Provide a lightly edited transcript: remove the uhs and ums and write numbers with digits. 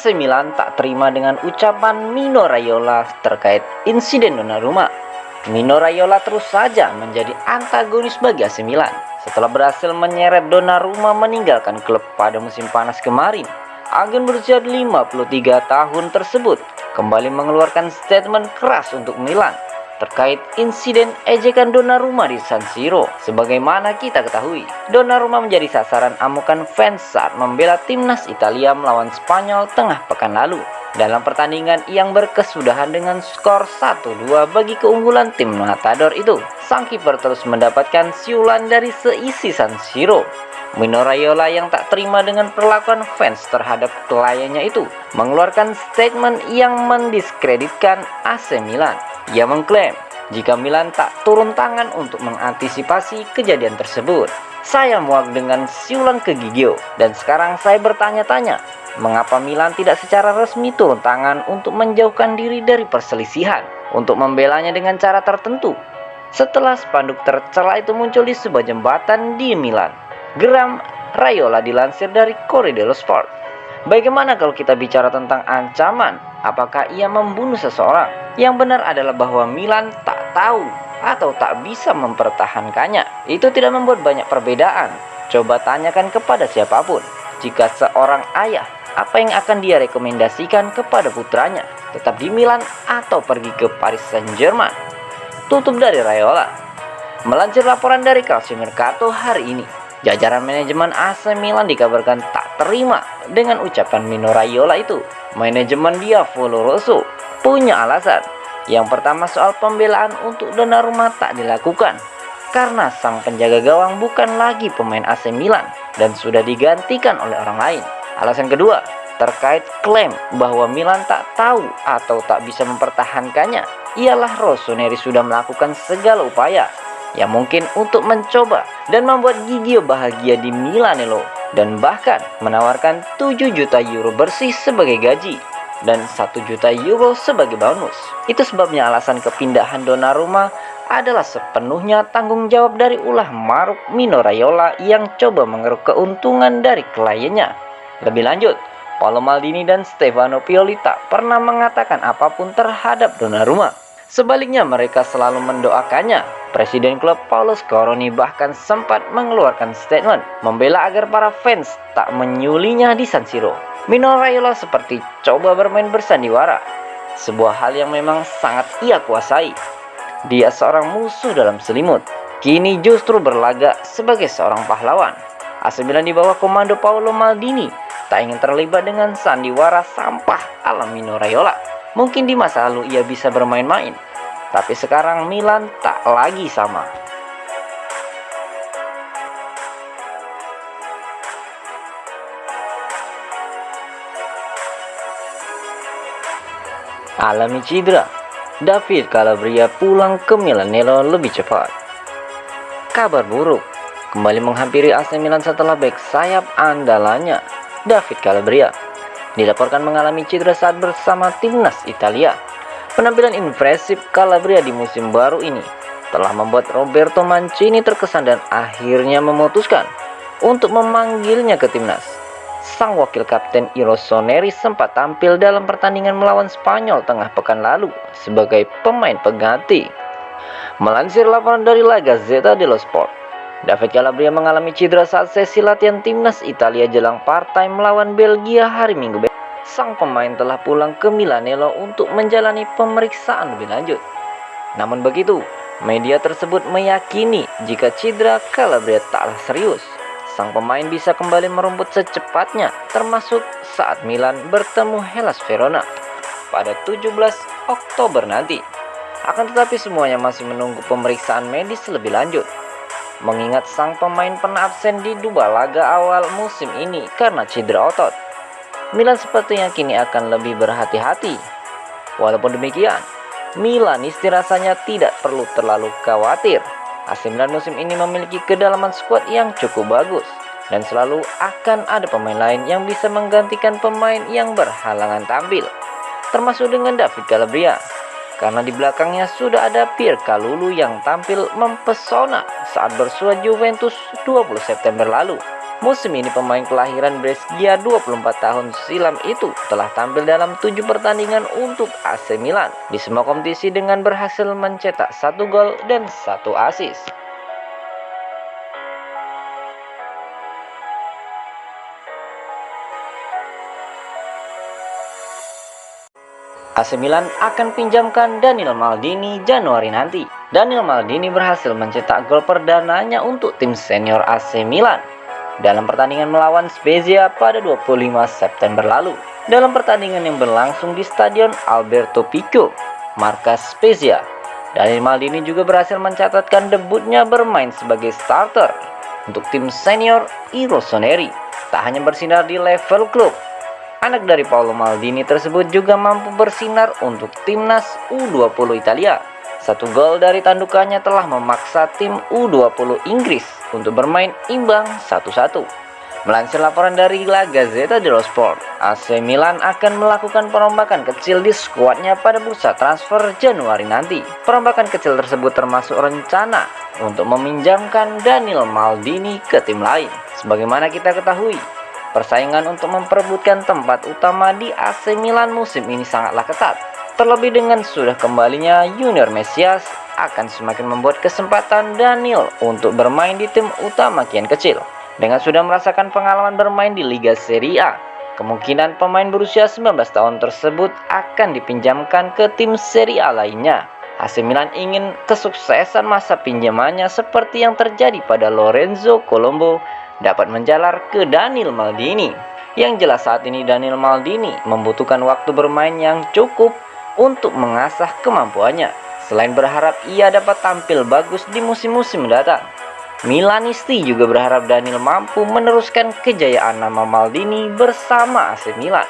AC Milan tak terima dengan ucapan Mino Raiola terkait insiden Donnarumma. Mino Raiola terus saja menjadi antagonis bagi AC Milan setelah berhasil menyeret Donnarumma meninggalkan klub pada musim panas kemarin. Agen berusia 53 tahun tersebut kembali mengeluarkan statement keras untuk Milan terkait insiden ejekan Donnarumma di San Siro. Sebagaimana kita ketahui, Donnarumma menjadi sasaran amukan fans saat membela timnas Italia melawan Spanyol tengah pekan lalu dalam pertandingan yang berkesudahan dengan skor 1-2 bagi keunggulan tim Matador itu. Sang kiper terus mendapatkan siulan dari seisi San Siro. Mino Raiola yang tak terima dengan perlakuan fans terhadap kliennya itu mengeluarkan statement yang mendiskreditkan AC Milan. Ia mengklaim jika Milan tak turun tangan untuk mengantisipasi kejadian tersebut. Saya muak dengan siulan ke Gigio dan sekarang saya bertanya-tanya mengapa Milan tidak secara resmi turun tangan untuk menjauhkan diri dari perselisihan untuk membelanya dengan cara tertentu. Setelah spanduk tercela itu muncul di sebuah jembatan di Milan, geram Raiola dilansir dari Corriere dello Sport. Bagaimana kalau kita bicara tentang ancaman? Apakah ia membunuh seseorang? Yang benar adalah bahwa Milan tak tahu atau tak bisa mempertahankannya. Itu tidak membuat banyak perbedaan. Coba tanyakan kepada siapapun. Jika seorang ayah, apa yang akan dia rekomendasikan kepada putranya? Tetap di Milan atau pergi ke Paris Saint-Germain? Tutup dari Raiola. Melansir laporan dari Calcio Mercato hari ini, jajaran manajemen AC Milan dikabarkan tak terima dengan ucapan Mino Raiola itu. Manajemen Diavolo Rosso punya alasan. Yang pertama soal pembelaan untuk Donnarumma tak dilakukan karena sang penjaga gawang bukan lagi pemain AC Milan dan sudah digantikan oleh orang lain. Alasan kedua terkait klaim bahwa Milan tak tahu atau tak bisa mempertahankannya ialah Rossoneri sudah melakukan segala upaya yang mungkin untuk mencoba dan membuat Gigio bahagia di Milanello dan bahkan menawarkan 7 juta euro bersih sebagai gaji dan 1 juta euro sebagai bonus. Itu sebabnya alasan kepindahan Donnarumma adalah sepenuhnya tanggung jawab dari ulah maruk Mino Raiola yang coba mengeruk keuntungan dari kliennya. Lebih lanjut, Paolo Maldini dan Stefano Pioli tak pernah mengatakan apapun terhadap Donnarumma. Sebaliknya mereka selalu mendoakannya. Presiden klub Paolo Scaroni bahkan sempat mengeluarkan statement membela agar para fans tak menyulinya di San Siro. Mino Raiola seperti coba bermain bersandiwara, sebuah hal yang memang sangat ia kuasai. Dia seorang musuh dalam selimut, kini justru berlagak sebagai seorang pahlawan. AC Milan di bawah komando Paolo Maldini tak ingin terlibat dengan sandiwara sampah ala Mino Raiola. Mungkin di masa lalu ia bisa bermain-main, tapi sekarang Milan tak lagi sama. Alami cedera, David Calabria pulang ke Milanello lebih cepat. Kabar buruk kembali menghampiri AC Milan setelah bek sayap andalannya, David Calabria, dilaporkan mengalami cedera saat bersama timnas Italia. Penampilan impresif Calabria di musim baru ini telah membuat Roberto Mancini terkesan dan akhirnya memutuskan untuk memanggilnya ke timnas. Sang wakil kapten Rossoneri sempat tampil dalam pertandingan melawan Spanyol tengah pekan lalu sebagai pemain pengganti. Melansir laporan dari La Gazzetta dello Sport, David Calabria mengalami cedera saat sesi latihan timnas Italia jelang partai melawan Belgia hari Minggu. Sang pemain telah pulang ke Milanello untuk menjalani pemeriksaan lebih lanjut. Namun begitu, media tersebut meyakini jika cedera Calabria taklah serius, sang pemain bisa kembali merumput secepatnya, termasuk saat Milan bertemu Hellas Verona pada 17 Oktober nanti. Akan tetapi semuanya masih menunggu pemeriksaan medis lebih lanjut, mengingat sang pemain pernah absen di 2 laga awal musim ini karena cedera otot. Milan sepertinya kini akan lebih berhati-hati. Walaupun demikian, Milanisti rasanya tidak perlu terlalu khawatir. AC Milan musim ini memiliki kedalaman skuad yang cukup bagus, dan selalu akan ada pemain lain yang bisa menggantikan pemain yang berhalangan tampil, termasuk dengan David Calabria. Karena di belakangnya sudah ada Pierre Kalulu yang tampil mempesona saat bersua Juventus 20 September lalu. Musim ini pemain kelahiran Brescia 24 tahun silam itu telah tampil dalam 7 pertandingan untuk AC Milan di semua kompetisi dengan berhasil mencetak 1 gol dan 1 assist. AC Milan akan pinjamkan Daniel Maldini Januari nanti. Daniel Maldini berhasil mencetak gol perdananya untuk tim senior AC Milan dalam pertandingan melawan Spezia pada 25 September lalu. Dalam pertandingan yang berlangsung di Stadion Alberto Pico, markas Spezia, Daniel Maldini juga berhasil mencatatkan debutnya bermain sebagai starter untuk tim senior I Rossoneri. Tak hanya bersinar di level klub, anak dari Paolo Maldini tersebut juga mampu bersinar untuk timnas U20 Italia. 1 gol dari tandukannya telah memaksa tim U20 Inggris untuk bermain imbang 1-1. Melansir laporan dari La Gazzetta dello Sport, AC Milan akan melakukan perombakan kecil di skuadnya pada bursa transfer Januari nanti. Perombakan kecil tersebut termasuk rencana untuk meminjamkan Daniel Maldini ke tim lain. Sebagaimana kita ketahui, persaingan untuk memperebutkan tempat utama di AC Milan musim ini sangatlah ketat. Terlebih dengan sudah kembalinya Junior Mesias, akan semakin membuat kesempatan Daniel untuk bermain di tim utama kian kecil. Dengan sudah merasakan pengalaman bermain di Liga Serie A, kemungkinan pemain berusia 19 tahun tersebut akan dipinjamkan ke tim Serie A lainnya. AC Milan ingin kesuksesan masa pinjamannya seperti yang terjadi pada Lorenzo Colombo dapat menjalar ke Daniel Maldini. Yang jelas saat ini Daniel Maldini membutuhkan waktu bermain yang cukup untuk mengasah kemampuannya, selain berharap ia dapat tampil bagus di musim-musim mendatang. Milanisti juga berharap Daniel mampu meneruskan kejayaan nama Maldini bersama AC Milan.